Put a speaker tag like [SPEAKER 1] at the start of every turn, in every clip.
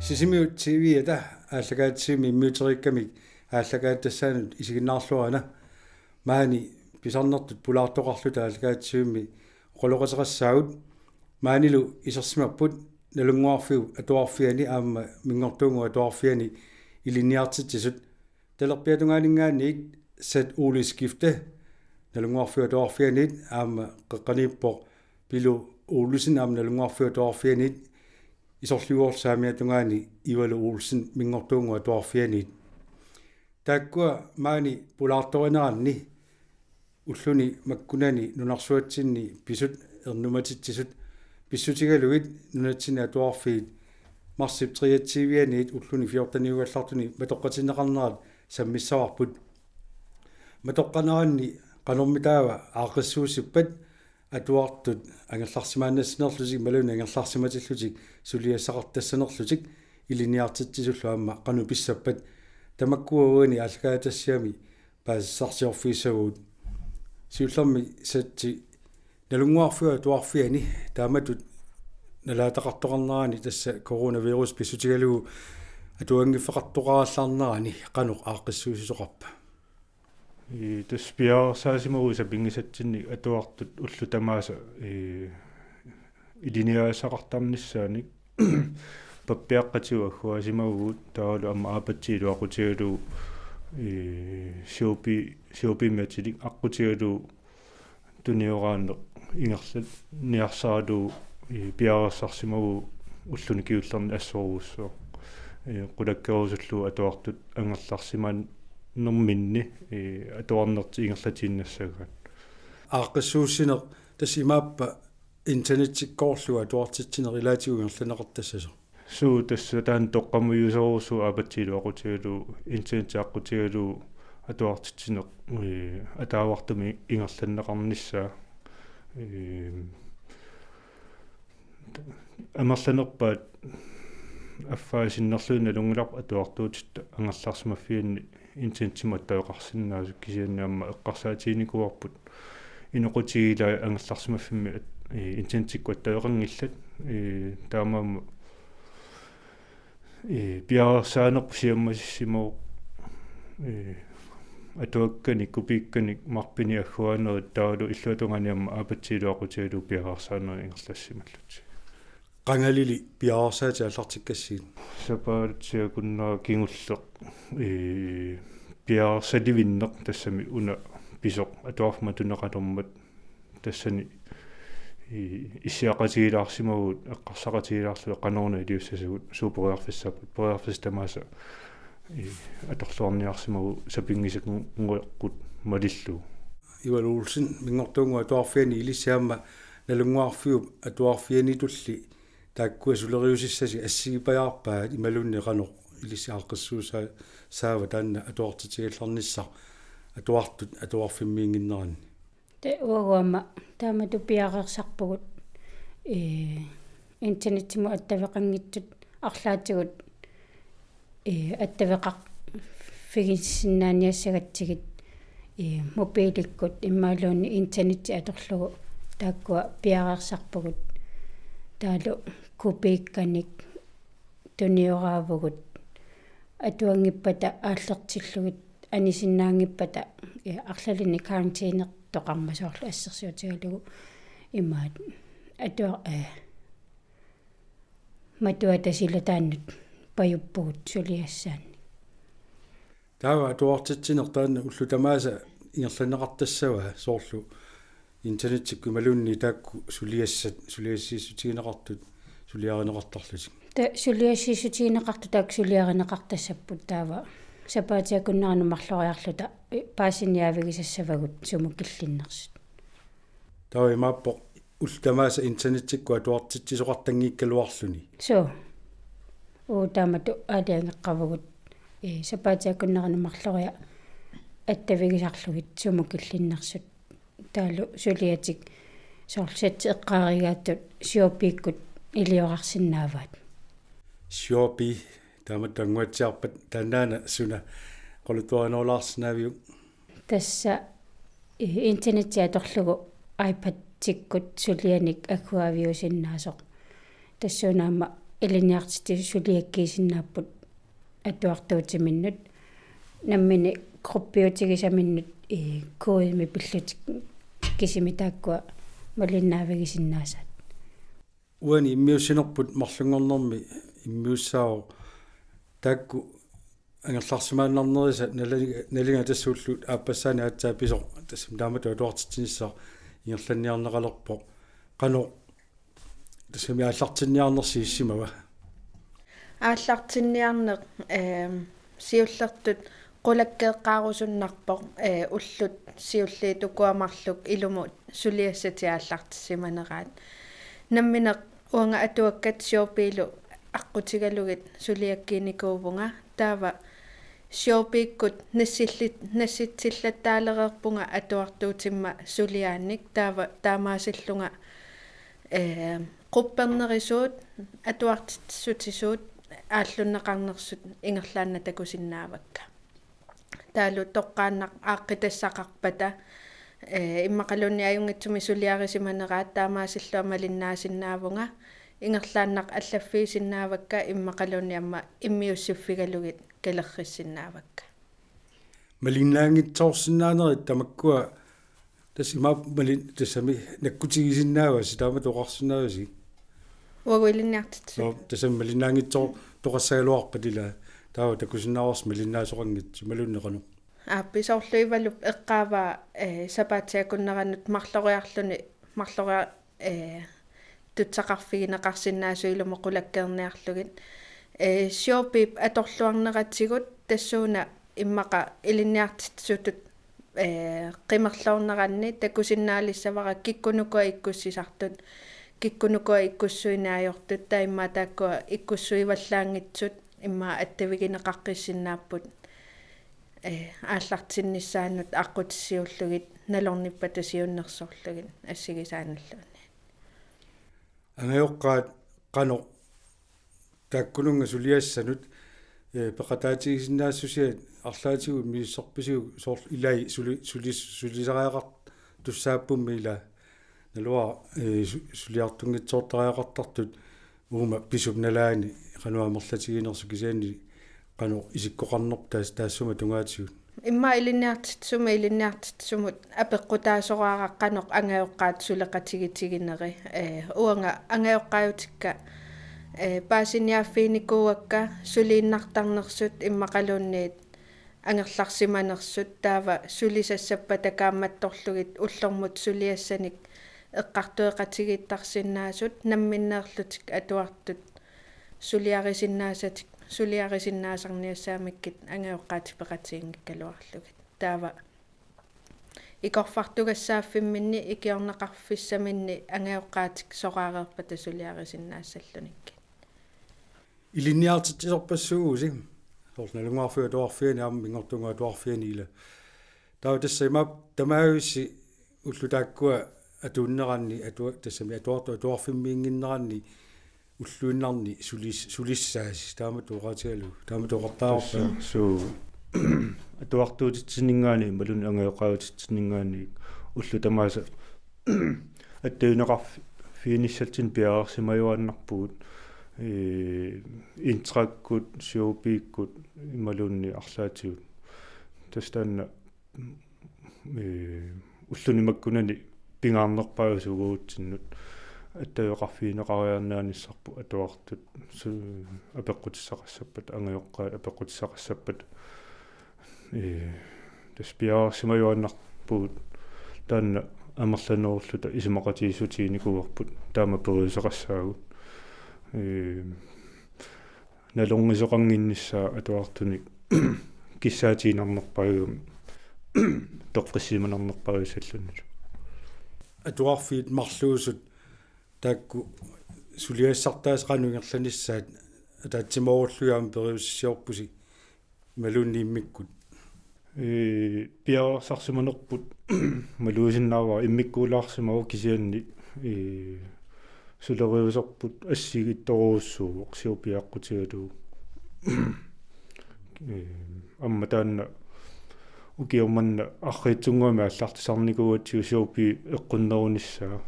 [SPEAKER 1] Sisimiut TV-ata ааллагаатсими иммиутериккамик ааллагааттассаанут исигиннаарлуарана маани писарнертут пулаартоқарлута ааллагаатсими оқолоқасеқассаагут маанилу исерсимарпут налунгуарфиу атуарфиани аама мингортуунгу атуарфиани илинниартитсисут талерпиатунгаанингаанниит сат уулискифте налунгуарфиу атуарфианит аама қеққаниппоқ пилу уулусин аама налунгуарфиу атуарфианит исорлуорсаамиатунгаани ивалу уулсин мингортуунгу атуарфианит тааккуа маани пулаарторинеранни уллуни маккунани нунарсуатсинни писут ернуматитсисут писсутигалугит нунатсини атуарфиит марсип триатсивианиит уллуни фиортаниугаллартуни матоққатинеқарнерат саммиссаварпут матоққанаранни қанормитаава аақиссуусиппат атуартут ангерларсимаанассинерлутик малуни ангерларсиматиллутик сулиассақартассанерлутик илиниартитсисуллу аама қану писсаппат тамаккуагуани алгаатассиами паассарсиорфиисагуут сиуллерми сатти налунгуарфиа туарфиани тааматут налаатақартоқарнерани тасса коронавирус писсутигалугу атуангиффеқартоқараллаарнерани қануқ аақиссуусисоқарпа
[SPEAKER 2] таспиарсаасимагуса пингисатсинни атуартут уллу тамааса илиниаасақартарниссааник паппиаққатиуа хуасимагуут таалу амма аапатсиилу ақутигалу сиопи матилик аққутигалу туниораанне ингерлат ниарсаалу пиарассарсимагу уллуни киуллерни ассоруussоо qulakkerusullu atuartut angерларсимаан норминни атуарнерти ингерлатииннассагаат
[SPEAKER 1] ааққиссууссинеқ тасимааппа интернеттиккоорлуа туартитсинер илаатигунгерланеқартассасо
[SPEAKER 2] суу тасса таан тоққамуйусоруссуу аапатсилу ақутигалу интернеттиаққутигалу атуартитсинеқ атаавартуми ингерланнеқарнissaa амерланерпаат аффаасиннерлуна лунгулар атуартуутитта ангерларсимаффианни интенсимат таоқарсинаасу кисианнаама эққарсаатиникуарпут инеқутигила ангерларсимаффимми интенсиккуат таоқангиллат таамаама пиарсаанерпу сиаммасиссимоо атуаккани купиккани марпини аггуанерит таалу иллуатунганиамма аапатсилуақутигалу пиарсаанери ингерлассималлути
[SPEAKER 1] qangalili piaarsaati allartikkassiin
[SPEAKER 2] сапаатсиа куннаа кингуллеқ пиарсаливиннеқ тассами уна писоқ атуарфма тунеқалэрмат тассани иссиақатигилаарсимагуут эққарсақатигилаарлу қанорна илиуссасагут супериарфиссапут периарфис тамааса аторлуарниарсимагу сапингисакунгуэққут малиллу
[SPEAKER 1] ивалуулсин мингортуунгу атуарфиани илиссаама налунгуарфиуп атуарфиани тулли тааккуа сулериусиссаси ассигипаярпаат ималунни қанеқ илиссааққиссууса саава таанна атуартитигалларниссар атуартут атуарфиммиингиннерани
[SPEAKER 3] те уагуама таамату пиареерсарпугут интернеттиму аттавеқангитсут арлаатигут аттавеқақ фигиссиннааниассагатсигит мобиликкут иммаалуунни интернетти аторлугу тааккуа пиареерсарпугут таалу купикканик туниораавгут атуангиппата ааллертиллугит анисиннаангиппата арлалини карантинер тоқармасоорлу ассерсиутигалугу имаат атуа матуата силатааннут паюппугут сулиассаанни
[SPEAKER 1] таава атуартитсинер таанна уллу тамааса ингерланеқартассава соорлу интернеттикку малунни таакку сулиассисутигинеқартут сулиаринеқартарлутик
[SPEAKER 3] та сулиассисутигинеқарту таак сулиаринеқартассаппут таава сапаатиакуннерану марлориарлута паасиниавигисассавагут сумуккиллиннерсут
[SPEAKER 1] таава имааппо уллу тамааса интернеттикку атуартитсисоқартангииккалуарлуни
[SPEAKER 3] со оо таамату аалиангеққавагут сапаатиакуннерану марлориа аттавигисарлугит сумуккиллиннерсут таалу сулиатик соорлсатти эққааригааттут сиопиккут илиорарсинааваат
[SPEAKER 1] сиопи таамат тангуатсиарпат танаана суна qoluttuarinorlaarsinaaviu
[SPEAKER 3] тасса интернетти аторлугу iPad тиккут сулианик аккуавиусиннаасоқ тассуунаама илиниартити сулиаккиисиннааппут атуартуутиминнут наммини группиутигисаминнут коими пиллутик кисими тааккуа малиннаавигисиннаасаат
[SPEAKER 1] уани иммиуссинерпут марлунгорнэрми иммиуссао таакку ангерларсимааннарнериса налинга тассууллут ааппассаани аатсаа писо тассам таамату атуартитсиниссаа ингерланниарнеқалерпо қано тассами ааллартинниарнерси иссимава
[SPEAKER 4] ааллартинниарнеқ сиуллертут qulakkeeqqaarussunnarpoq ullut siulliitukkuamарлук илумут сулиассатиааллартиссиманераат намминеқ уанга атуаккат сиорпиилу аққутигалугит сулиаккиникуувнга таава сиорпииккут насситсиллаттаалереерпунга атуартуутимма сулиаанник таава таамаасиллунга quppernerisuut atuartitsutisuut ааллуннеқарнерсут ингерлаанна такусиннаавакка таалу тоққааннақ ааққитассақарпата иммақалунни аюнгитсуми сулиарисиманераат таамаасиллуа малиннаасиннаавунга ингерлааннақ аллаффиисиннаавакка иммақалунни амма иммиуссиффигалугит калерриссиннаавакка
[SPEAKER 1] малиннаангитсоорсинаанерит тамаккуа тасима малин тасами наккутигисиннаава ситаама тоқарсинааваси
[SPEAKER 4] уагуилинниартитсу
[SPEAKER 1] тасам малиннаангитсоор тоқассагалуарпатила таава такусиннааварс малиннаасоқангит малуннеқану
[SPEAKER 4] аапписоорлуивалуп эққаава сапаатиакуннеранут марлориарлуни тутсақарфигинеқарсинаасуилумо қулаккерниарлугит сиорпип аторлуарнератсигут тассууна иммақа илинниартитсутут qimmerlorneranni takusinnaalissavara kikkunukua ikkussisartut kikkunukua ikkussuinaajortut taimma taakkua ikkussuivallaangitsut imma attavigineqaqqissinnaapпут ааллартиннissaannут аққутиссиуллугит налорниппата сиуннерсорлугит ассигисааналлуни
[SPEAKER 1] ангайоққаат қано тааккунунга сулиассанут пеқатаатигисиннаассусиат арлаатигу миссорписигу соор илай сулисариақар туссааппумми ила налуа сулиартунгитсоортариақартартут уума писупналаани қануамерлатигинерсу кисаани қано исиккоқарнерп таассума тунгаатигут
[SPEAKER 4] имма илинниартитсумут апеққутаасораақаққаноқ ангайоққаат сулеқатигитигинери уанга ангайоққааютикка паасиниаффиникууакка сулииннартарнерсут иммақалуунниит ангерларсиманерсут таава сулисассаппата кааматторлугит уллормут сулиассаник эққартуеқатигиттарсинаасут намминнеерлутик атуартут сулиарисиннаасатик сулиарисиннаасарниассаамиккит ангайоққаатипеқатигингкалуарлугит таава икорфартугассааффимминни икиорнеқарфиссаминни ангайоққаатик сораареерпата сулиарисиннаассаллуникки
[SPEAKER 1] илинниартитсорпассууси сорналунгаарфуа туарфиани ааммингортунгаа туарфиани ила таа тассамап тамаависси уллутааккуа атууннеранни атуа тассами атуарфиммиингиннеранни уллуиннарни сулиссааси таама туораатигалу таама туоқартаарпа
[SPEAKER 2] суу атуартуутитсинингаани малун ангайоқаутитсинингаани уллу тамааса аттуинеқарф финиссалтин пиаарсимаюаннарпугут интраккут сиопииккут ималуунни арлаатигут тастаанна уллунимаккунани пингаарнерпаасугуутсиннут аттуеқарфиинеқариарнааниссарпу атуартут апеққутиссақассаппат ангайоққаа апеққутиссақассаппат таспиаарсимаюаннарпугут таанна амерланеруllута исимақатиисутииникуарпут таама перуисеқассаагут налонгисоқангиннissaa атуартуник киссаатиинарнерпагум тоққиссиманарнерпагусаллунут
[SPEAKER 1] атуарфиит марлуусут таакку сулиассартаасеқанунгерланissaат таатсимооруллуяам периуссиорпуси малууннииммиккут
[SPEAKER 2] пиарсарсиманерпут малуусиннаава иммиккуулаарсимаву кисианни сулериусерпут ассигитторууссуу сиупиаққутигалуу амма таанна укиорманна арриитсунгуами аллартисарникуатсиу сиупи эққуннерунissaa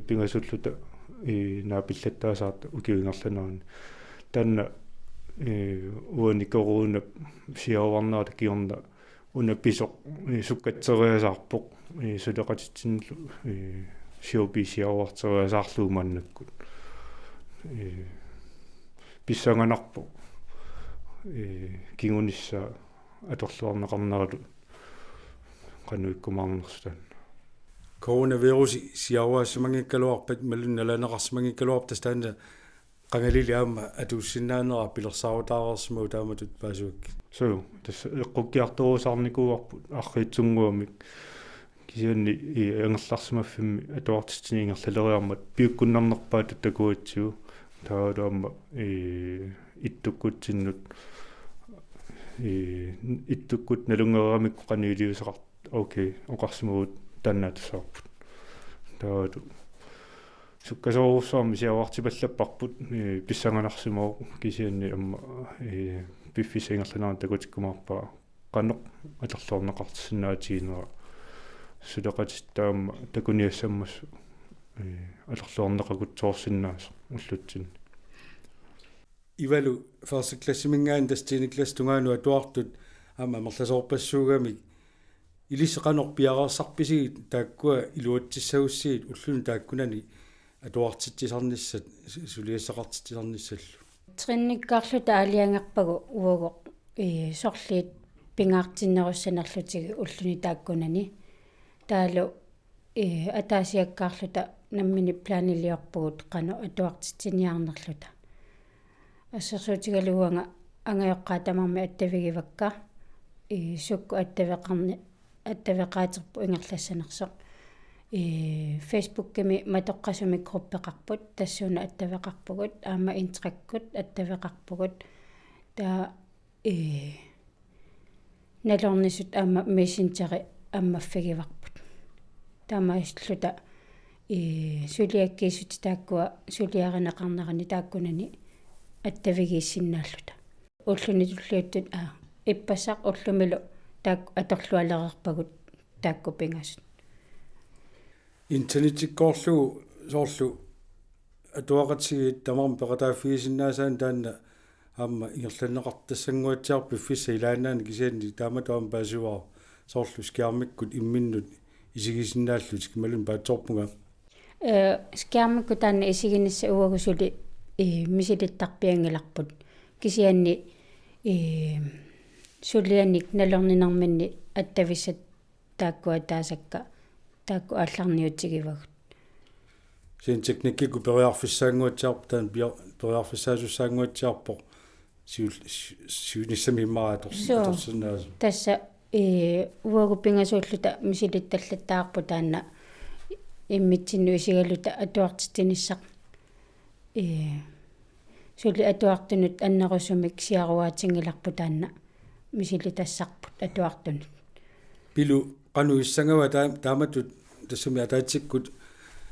[SPEAKER 2] пингасуллута наапиллаттаасаарта укиунгерланерани tanna uani koruuna siawarnaata kiorna una pisoq sukkatseriyasarpoq suleqatitsinlu siupi siawarteriasarluumannakkut pissanganarpo kingunissa atorluarnaqarneralu qanuikkumarnersutan
[SPEAKER 1] coronavirus siawaassimangikkaluarpat malunnalanaqarsimangikkaluarpas taanna qangalili aama atuussinnaanera pilersaarutaarersmu taamatut paasuak
[SPEAKER 2] so tas eqqukkiartoruusarnikuarput arriitsunguamik kisianni angerlarsimaffinmi atuartitini ingerlaleriarmat piukkunnarnerpaat takuatsiu taalaamma ittukkutsinnut ittukkut nalungeramikku qaniiliuseqart okay oqarsimuut tannaatussarput taalu sukkasoruussaarmi siavartipallapparput pissanganarsimoo kisianni amma piffisingerlanaan takutikkumaarpaa qanoq atorluorneqartissinnaatiinera suleqatittaamma takuniassammassu atorluorneqakut soorsinnaas ullutsin
[SPEAKER 1] ivalu firstklassimingaan tastiiniklas tungaanu atuartut aama amerlasoorpassuugamik ilisseqanor piaqarsarpisi taakkua iluatsissaussiit ulluni taakkunani atuartitsisarnissat suliassaqartitsisarnissallu
[SPEAKER 3] trinnikkaarluta aliangerpagu uagoq sorliit pingaartinnerussanерлutigi ulluni taakkunani taalu ataasiakkaarluta nammini planiliorpugut qanu atuartitsiniarnerluta ассерсуутигалуанга ангаёққаатамарми аттавигивакка сукку аттавеқаатерпу ингерлассанерсоқ Facebook-кими матоққасуми группеқарпут тассууна аттавеқарпугут аама интраккут аттавеқарпугут таа налорнисут аама мессенджери аммаффигиварпут таамаислута сулиаккиисут тааккуа сулиаринеқарнерани тааккунани аттавигииссиннааллута уллуни туллиуттут иппассақ уллумилу таак аторлуалерерпагут тааккупингасут
[SPEAKER 1] интернетиккоорлу соорлу атуақатсиги тамарм пеқатааффигисиннаасаан таанна аама ингерланнеқартассангуатсиар пиффисса илаанаани кисианни тааматуам паасуаа соорлу скиармиккут имминнут исигисиннааллут кималун паатсорпунга
[SPEAKER 3] скиармикку таанна исигинисса уагусули мисилиттарпиангиларпут кисианни сулианик налернинарминни аттависсат тааккуа таасакка таакку аалларниутигивагут
[SPEAKER 1] син техниккику периарфиссаангуатсиарп таан периарфиссаасуссаангуатсиарпо сиуниссами иммааторсинаас
[SPEAKER 3] тасса уагуппингасууллута мисилитталлаттаарпу таанна иммитсинну исигалута атуартитиниссақ сули атуартунут аннерусумик сиаруаатингиларпу таанна мисилитассарпут атуартунут
[SPEAKER 1] пилу qaну issangava taamatut тассами атаатсиккут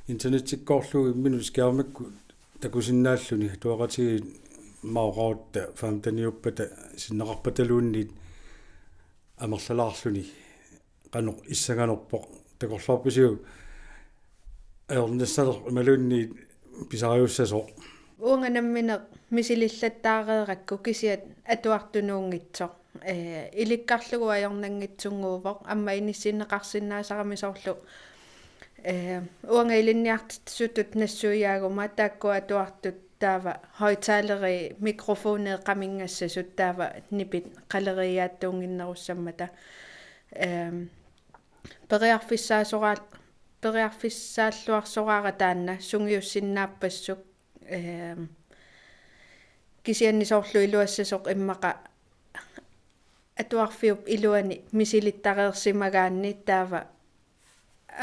[SPEAKER 1] интернетиккоорлуги иммину скиармакку такусиннааллуни туақатиги маоqautta фамтаниуппата синнеқарпаталуунниит амерлалаарлуни qaну иссанганерпоқ такорлуарписиу аернссалер малуунниит писариуссасоо
[SPEAKER 4] уанганаммине мисилиллаттаарееракку кисиат атуартунуунгитсоо иликкарлугу аёрнангитсунгуувоқ амма иниссиннеқарсинаасарами соорлу уанга илинниартитсутут нассуиаагума тааккуа атуартут таава хойтаалери микрофонеэ қамингассасут таава нипит қалериааттуунгиннеруссаммата периарфиссааллуарсораара таанна сунгиуссиннааппассук кисианни соорлу илуассасоқ иммақа атуарфиуп илуани мисилиттареерсимагаанни таава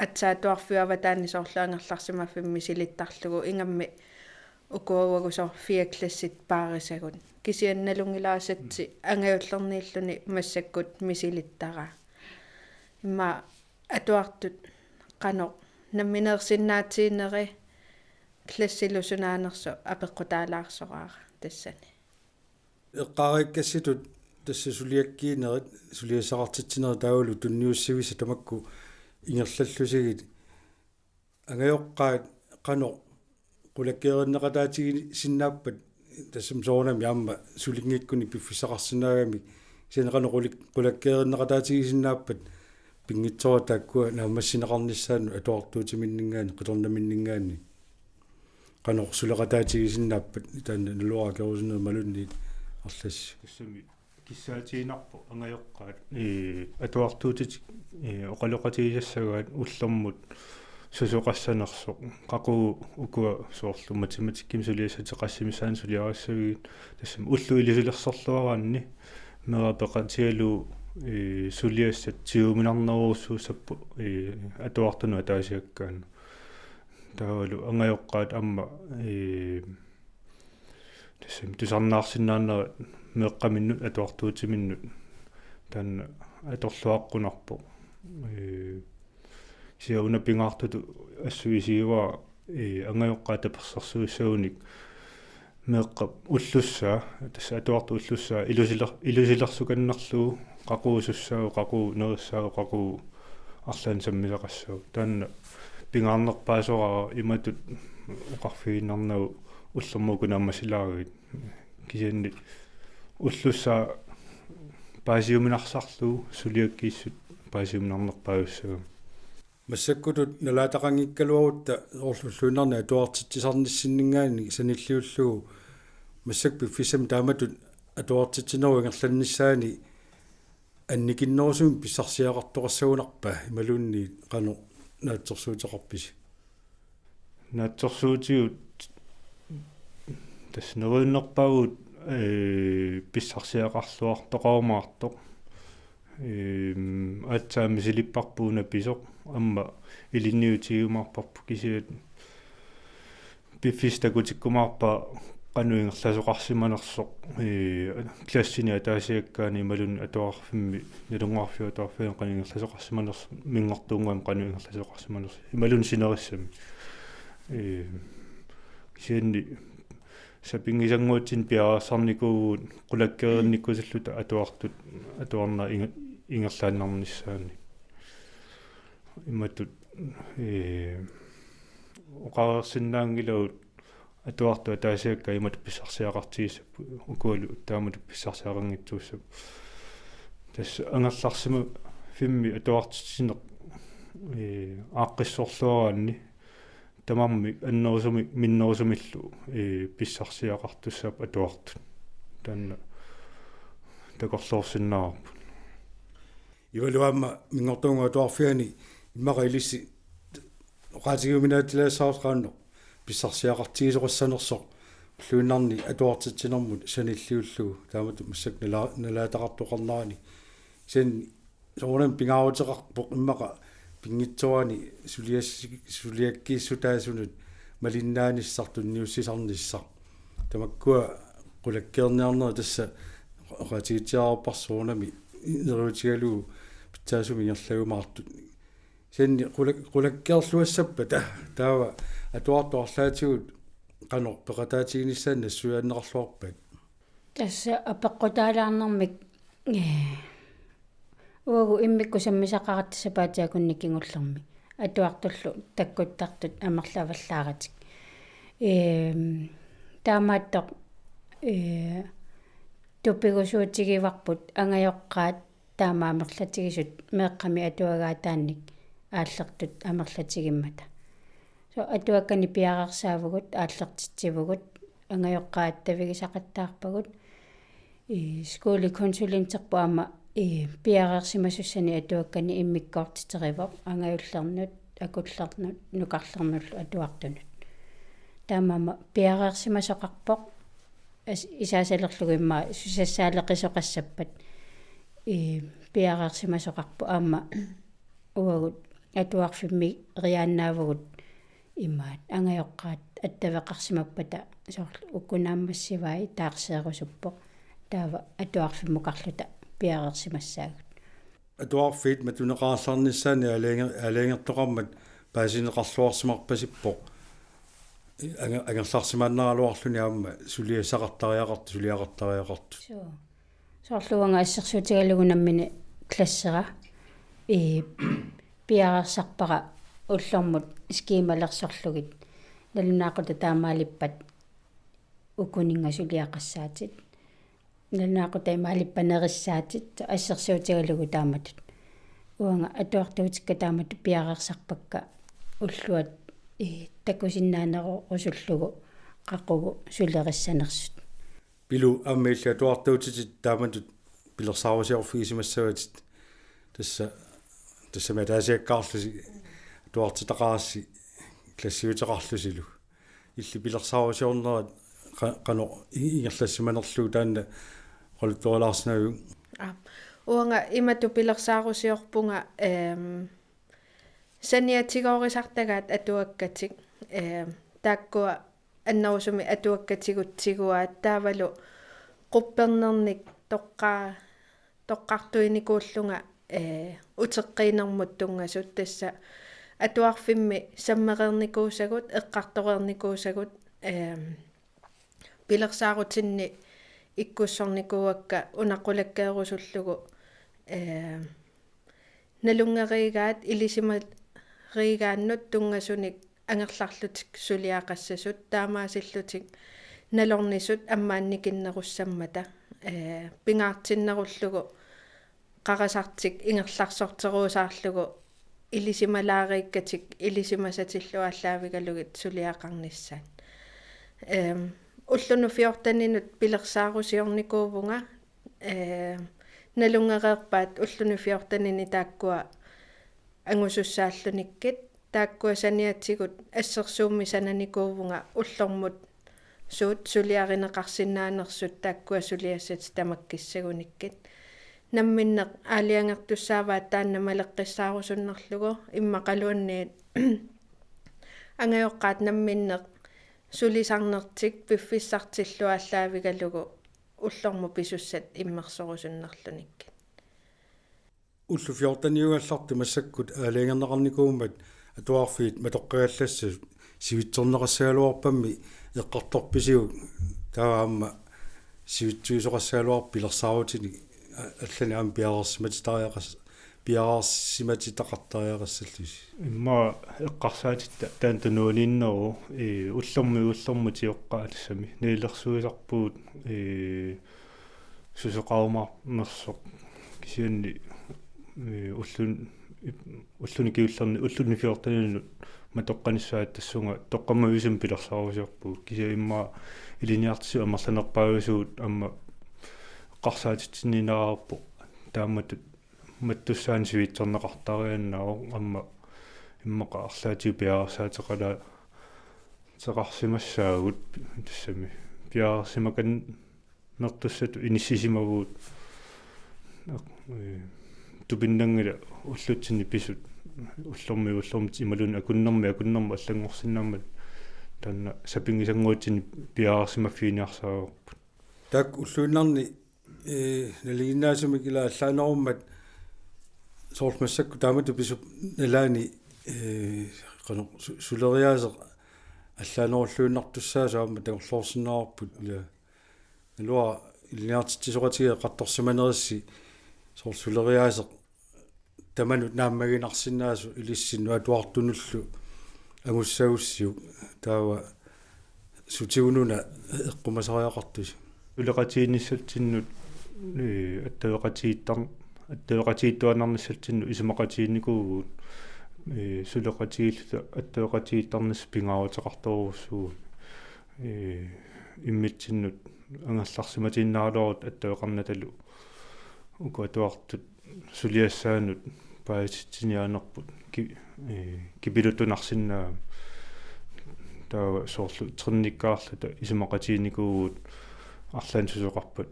[SPEAKER 4] атсаатуарфиуава таанни соорлу ангерларсимаффим мисилиттарлугу ингамми укуагугусоор 4 классит паарисагун кисианналунгилаасатси ангаюллернииллуни массаккут мисилиттараа имма атуартут qano намминеерсиннаатиинери классилусунаанерсо апеққутаалаарсораара тассани
[SPEAKER 1] эққариккасситут тасса сулиаккиинерит сулиассақартитсинери таавалу тунниуссивиса тамакку ингерллаллусигит ангайоққаат qano qulakkeerinneqataatigi sinnaappat тассам соонами аама сулингиккуни пиффисақарсинаагами синеқану қулаккеернеқатаатигисиннааппат пингитсора тааккуа наамассинеқарниссаану атуартуутиминнингаани қиторнаминнингаани канеқ сулеқатаатигисиннааппат таанна налуара керусинер малунни арласси
[SPEAKER 2] тассами киссаатиинарпо ангайоққаат атуартуутит оқалоқатигисассагаат уллэрмут сусоқассанерсоқ қақу укуа соорлу математикким сулиассатеқассимисаан сулиарассавигит тассам уллу илисулерсорлуараанни мерапеқатиалу сулиассат тиуминарнеруссуусаппу атуартуну атаасиаккаана таавалу ангайоққаат амма тассам тусарнаарсинааннера меэққаминнут атуартуутиминнут таанна аторлуаққунарпо сиауна пингаартуту ассуисиуа ангайоққаата персерсуиссауник меэққап уллуссаа тасса атуарту уллуссаа илусилерсуканнерлуу қақуусуссаа қақу нериссаа қақу арлаан саммисақассаа таанна пингаарнерпаасораа иматут оқарфигиннарнагу уллермукунааммасилаагит кисианни уллуссаа паасиуминарсарлуу сулиаккииссут паасиуминарнерпаавуссага
[SPEAKER 1] массаккутут налаатақангиккалуарутта орлуллуинарна атуартитсисарниссиннингаани саниллиуллугу массакпи фисам тааматут атуартитсинеру ингерланниссаани анникиннерусум писсарсиақартоқассагунарпа ималуунни қану наатсерсуутеқарписи
[SPEAKER 2] наатсерсуутигут тас неруннерпагут писсарсиақарлуартоқаумаартоқ атсаами силиппарпууна писоқ амма илинниутигумаарпарпу кисиат пиффистакутиккумаарпа qannuingerlasoqarsimanersoq klassini ataasiakkaani malun atuarfimmi nalungaarfiutaarfian qannuingerlasoqarsimaners minngortuungaam qannuingerlasoqarsimaners imalun sinerissami kisianni sapingisanguutsin piarassarnikuugut qulakkeernikkusalluta atuartut atuarna ingerlaannarnissaani immatut oqarersinnaangilaut atuartu ataasiakka imatu pissarsiaqartigisappu ukualu taamatu pissarsiaqangitsuussap tass angallarsimu fimmi atuartisineq aaqqissorluaraanni tamarmi annerusumi minnerusumillu pissarsiaqartussap atuartu taanna takorluorsinnaarpu
[SPEAKER 1] ивалуамма мингортуунга atuarfiani иммақилисси qaatigiuminaatilaassaarqaanno писсарсиақартигисоқассанерсоқ уллуиннарни атуартитсинермут саниллиуллугу таамату массак налаатақартоқарнарани сен соорнам пингааутеқарпоқ иммақа пингитсуани сулиаккииссутаасунут малиннааниссартун ниуссисарниссар тамаккуа qulakkeerniarnera тасса qaatigitsiаарпарсуунами нерутигалуу питсаасуми ингерлагумаартут сенни qulakkeerluassappa таава атуартуарлаатигут qanor peqataatiginissaanna nassuyaanneqarluarpak
[SPEAKER 3] тасса апеққутаалаарнэрмик уагу иммикку саммисақаратсапаатиакунникингуллерми атуартуллу таккуттартут амерлаваллааратик таамааттоқ туппигусуутигиварпут ангайоққаат таамаамерлатигисут меэққами атуагаатаанник ааллертут амерлатигиммата со атуаккани пиарерсаавгут ааллертитсивгут ангайоққаат тавигисақаттаарпагут скули консулинтерпу ама пиарерсимасуссани атуаккани иммиккоортитеривоқ ангаюллернут акуллернут нукарлернуллу атуартунут таамаама пиарерсимасоқарпоқ исаасалерлугу имма сусассаалеқисоқассаппат пиарерсимасоқарпу аама уагут атуарфимми риааннаавгут имаат ангайоққаат аттавеқарсимаппата соорлу уккунааммассивай таарсеерусуппоқ таава атуарфиммукарлута пиарерсимассаагут
[SPEAKER 1] атуарфит матунеқаарларниссаани аленгертоқармат паасинеқарлуарсимарпасиппоқ агерларсимааннералуарлуни аама сулиасақартариақарту
[SPEAKER 3] соорлуанга ассерсуутигалугунаммини классера пиарерсарпара уллормут скиималерсорлугит налунаақута таамаалиппат укунингасулиақассаатит нанаақутай маалиппанерissaatit ассерсуутигалугу тааматут уанга атуартуутикка таамату пиарерсарпакка уллуат такусиннаанеро усуллугу қақугу сулериссанерсут
[SPEAKER 1] пилу аммеилла туартуутитит тааматут пилерсаарусиорфигисимассаватит тасса матаасиаккаарлуси туартитақарасси классиутеқарлусилу илли пилерсаарусиорнерат qano ingерлассиманерлуу таанна qoluttuarlaarsinagу
[SPEAKER 4] уанга имату пилерсааруsiorpunga саниатигоорисартагаат атуаккатик тааккуа аннерусуми атуаккатигутсигуаат таавалу quppernernik тоққартуиникууллунга утеққиинермут тунгасут тасса атуарфимми саммеқерникуусагут эққарторерникуусагут пилерсаарутинни иккуссорникууакка унаққулаккаерусуллугу налунгеригаат илисимаригааннут тунгасуник ангерларлутик сулиақассасут таамаасиллутик налорнисут аммаанникиннеруссаммата пингаартиннеруллугу қарасартик ингерларсортеруусаарлугу илисималаариккатик илисимасатиллуаллаавигалугит сулиақарниссаан уллуну фиортанинут пилерсаарусиорникуувнга налунгереерпаат уллуну фиортанини тааккуа ангусуссааллуниккит тааккуа саниатсигут ассерсуумми сананикуувнга уллормут суут сулиаринеқарсинаанерсут тааккуа сулиассат тамаккиссагуниккит намминнеқ аалиангертуссааваат таанна малеққиссаарусуннерлугу иммақалуанниит ангайоққаат намминнеқ сулисарнертик пиффиссартиллуаллаавигалугу уллорму писуссат иммерсорусуннерлуникки
[SPEAKER 1] уллу фиортаниугалларту массаккут аалиангернеқарникуумат атуарфиит матоққигаллассу сивитсернеқассагалуарпамми эққарторписиу таама сивитсуисоқассагалуар пилерсаарутини аллани аам пиарерсиматитариақас пиарерсиматитақартариақассаллус
[SPEAKER 2] имма эққарсаатитта таантунуулиннеру уллормутиоққаатиссами неилерсуисарпуут сусеқарумарнерсоқ кисианни уллуни киуллерни уллуни фиортанинут матоққаниссаат тассунга тоққаммависум пилерсаарусиорпуу кися имма илиниартису амерланерпаагусуут амма эққарсаатитсининаарпо тааматут маттуссаан сивитсернеқартарианнаа амма иммақа арлаатиу пиарерсаатеқала теқарсимассаагут тассами пиарерсимакан нертуссату иниссисимавуут тупиннангила уллутсини писут уллормит ималун акуннэрми аллангорсиннаамат таанна сапингисангуутсини пиарерсимаффиниарсаагорпут
[SPEAKER 1] так уллуиннарни налигиннаасумикила аллаанеруммат соормассакку таамату писуп налаани qano suleriaase аллаанеруллуиннартуссаасаама тагорлоорсинаарпут налуа илниартитсоратиге qattorsimanerissi soorsuleriaase таманут нааммагинарсинаасу илиссинну атуартунуллу агуссагуссиу таава сутиунуна эққумасариақартус улеқатиинниссатсиннут аттеоқатииттуанарниссатсинну исумақатиинникуугуут сулеқатииллута аттеоқатииттарнис пингаавутеқарторуссуу иммитсиннут ангерларсиматиннаалорут аттеоқарнаталу укуатуартут сулиассаанут паатитсиниаанерпут кипилутунарсиннаа таа соорлу тринниккаарлута исумақатиинникуугуут арлаан сусоқарпут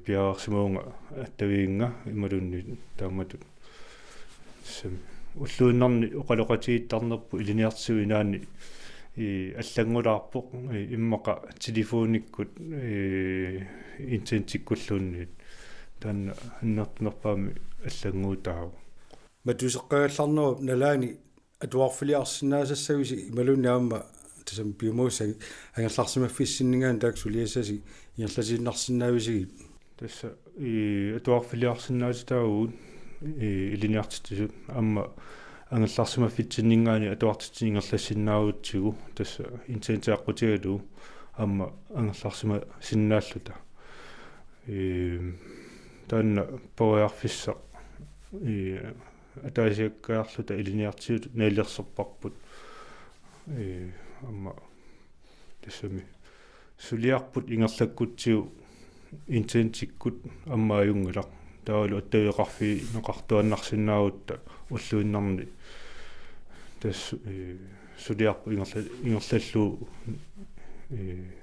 [SPEAKER 1] пиаарсимуунга аттавиинга ималунни тааматут уллуиннарни оқалоқатииттарнерпу илиниартсуи наани аллангулаарпоқ иммақа телефониккут интентиккуллуунниит таанна аннертунерпаами аллангуутаава матусеққагалларнеру налаани атуарфилиарсинаасассагиси ималунни аама тасам биомоусаги ангерларсимаффиссиннгаан тааксулиассаси ингерласииннарсинаависигит
[SPEAKER 2] тасса атуарфилиарсинааситаагуут илиниартитсу аама ангерларсимаффитсиннгаани атуартитсин ингерлассиннаавутсигу тасса интентааққутигалу амма ангерларсима синнааллута таанна пориарфисса атаасиаккаарлута илиниартиут наилерсерпарпут амма тассами сулиарпут ингерлаккутсиу интентиккут аммааюнгулақ таалу аттаеқарфи ноқартуаннарсинаагутта уллуиннарни тас сулиарпу ингерлаллуу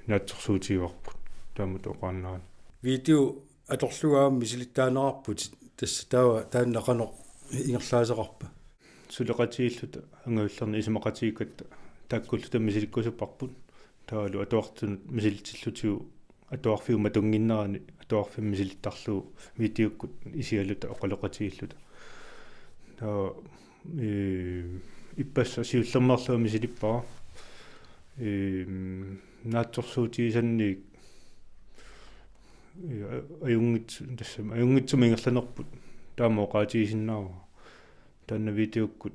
[SPEAKER 2] наатсорсуутигуарпут таамат оқааннаан
[SPEAKER 1] видео аторлугаамми силиттаанерарпут тасса тааннақанеқ ингерлаасеқарпа
[SPEAKER 2] сулеқатииллута ангавиллерни исмақатигкатта тааккуллута мисиликкусуппарпут таалу атуартунут мисилитиллутигу атуарфиу матунгиннерани атуарфим мисилиттарлуу видеоккут исиалута оқалоқатииллута таа иппасса сиуллермерлуа мисилиппара наатсорсуутигисанни аюнгитсума ингерланерпут таама оқаатигисиннаава таанна видеоккут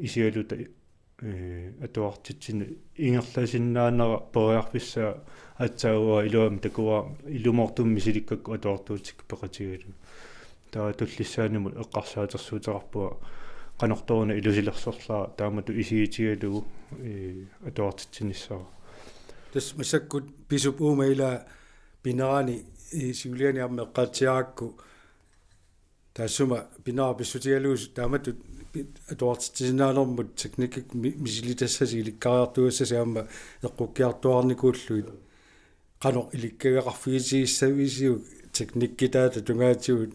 [SPEAKER 2] исиалута атуартитсини ингерласиннаанера пориарфиссаа атсаагуа илуам такуа илумортум мисиликкакку атуартуутик пеқатигалу таа туллиссаанимут эққарсаатерсуутеқарпуа канорторуна илусилерсорлаа таамату исигитигалугу атуартитсиниссаа
[SPEAKER 1] тас масаккут писуп уумаила пинерани сиулиани арме эққаатсиаракку тассума пинера писсутигалуус таамату атуартитсинаалермут техникик мисилитассаси иликкариартуассаси аама эққуккиартуарникууллуит qano ilikkaaqarfiisiissavisiu teknikkitaata tungaatigut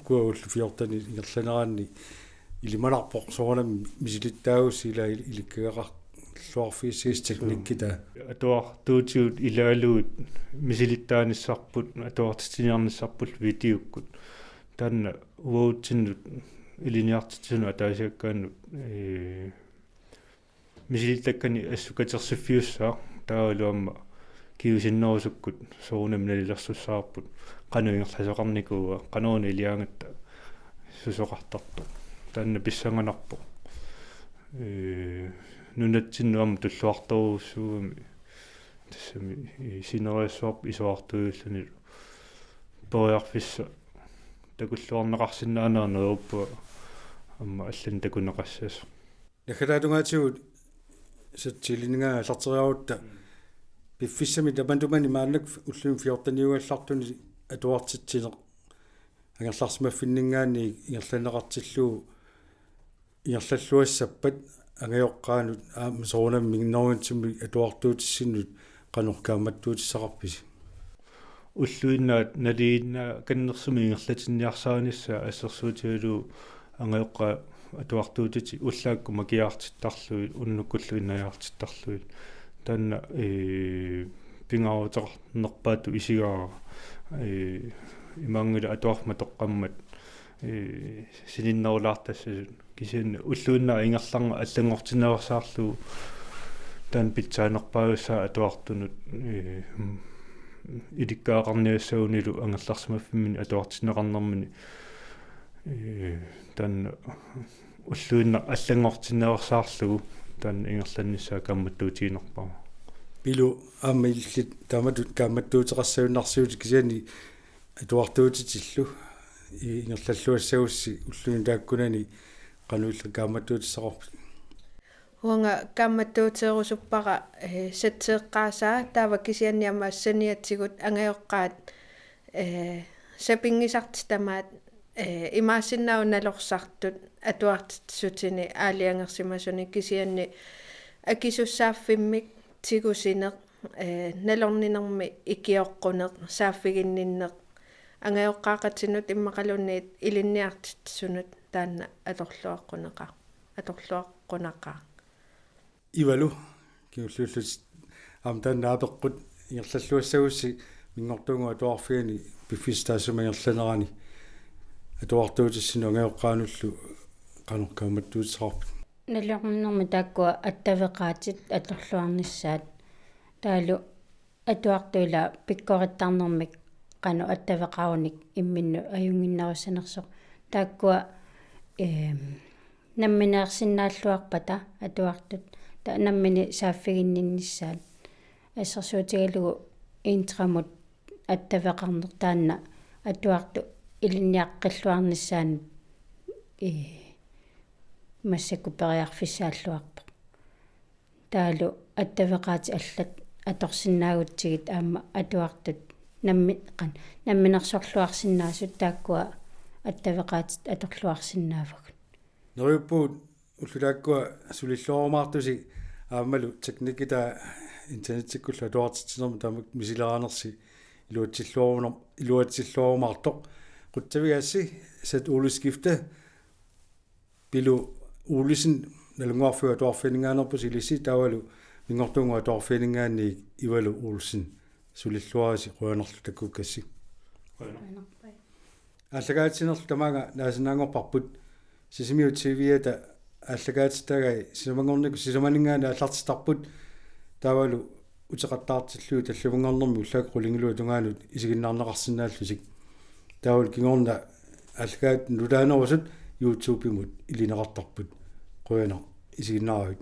[SPEAKER 1] kuaullu fiortani ingerlanerani ilimanarpoq soornam misilittaagus ila ilikkaaqarluarfiisiis teknikkita
[SPEAKER 2] atuartuutiut ilaaluut misilittaanissarput atuartitiniarnissarput videokkut taanna uutinnut iliniartitsunu ataasiakkaannut misilittakkani assukatersifiussaa taaluamma kiusinnorusukkut soornam nalilersussaarput qanuingerlasoqarnikuuga qanuuni iliaangatta susoqartartu taanna pissanganarpo nunatsinnuam tulluartoruussuugami tassami sinereissuarp isuartuulluni poriarfissa takulluarneqarsinnaanaaneruppua amma allan takuneqassas
[SPEAKER 1] nakalatungaatigut satsilinigaa allarteriarutta piffissami tamantumani maannak ullum fiortaniuallartuni atuartitsineq angerlarsmaffinningaani ingerlaneqartilluu ingerlalluassappat angajoqqaanut aam soornammi innorunsummi atuartuutissinut qanorkaammattuutissaqarpisi
[SPEAKER 2] уллуиннаат налиинна каннерсуми инgerlatinniarsaanissa ассерсуутигалу ангаjoqqa атуартуутити уллаакку макиаартиттарлуи уннуккуллу иннаjaartiттарлуи таанна пингаарутеқарнерпаату исигаа имангула атуарма тоққаммат сининнерулаартассасут кисианна уллуиннаа ингерларнга аллангортинеерсаарлу таан питсаанерпаагуссаа атуартунут иликкаақарниассагунилу ангерларсимаффиммини атуартинеқарнэрмини таан уллуинна аллангортинеерсаарлугу таан ингерланниссаа камматтуутигинерпаа
[SPEAKER 1] пилу ааммиллит тааматут камматтуутеқарсавиннарсуут кисиани атуартуутитиллу ингерлаллуассагусси уллуин тааккунани qanуилла камматтуутиссақарпут
[SPEAKER 4] уанга камматтуутеерусуппара сатсеэккаасаа таава кисианниама ассаниатсигут ангайоққаат сапингисарти тамаат имаасиннау налорсартут атуартитсутини аалиангерсимасуни кисианни акисуссааффиммик тигусинеқ налорнинерми икиоққунеқ сааффигинниннеқ ангайоққаақатсинут иммақалунниит илинниартитсунут таанна аторлуаққунақаа
[SPEAKER 1] ивалу киуллууллут тааннаапеққут ингерлаллуассагусси мингортунгу атуарфиани пиффистаасума ингерланерани атуартуутиссину ангайоққаануллу qanоркааматтуутисақарпут
[SPEAKER 3] наллормнэрми тааккуа аттавеқаатит аторлуарниссаат таалу атуартуила пиккориттарнэрмик qanu attavеқаруник имминну аюнгиннерусанерсоқ тааккуа намминеерсиннааллуарпата атуартут та наммини сааффигинниннissaат ассерсуутигалугу интрамут аттавеқарнер таанна атуарту илинниаққиллуарниссаан массаку периарфиссааллуарпо таалу аттавеқаати аллат аторсинаагутсигит аама атуартут намминерсорлуарсинаасут тааккуа аттавеқаатит аторлуарсинаавагут
[SPEAKER 1] нерюппуут уллулааккуа сулиллуарумаартуси аамалу техникита интернеттиккулла туартитсинерми таамак мисилераанерси илуатсиллуарумаартоқ quttavigasi sat uliskifte pilu ulisin nalunguarfua tuarfiningaanерпу силиси тавалу мингортунгуа туарфинингаани ивалу улсин сулиллуараси quanerlu таккуккасси аллагаатсинерлу тамаага наасинаангорпарпут сисимиу тивиата аллагаатстагай сисамангорнику сисаманингаани аллартистарпут тавалу утеқаттаартиллуу таллумангорнэрми уллаак qulingilua тунгаанут исигиннаарнеқарсинааллусик таавал кингорна аллагаат нулаанерусут YouTube-имут илинеқартарпут quaner исигиннааруит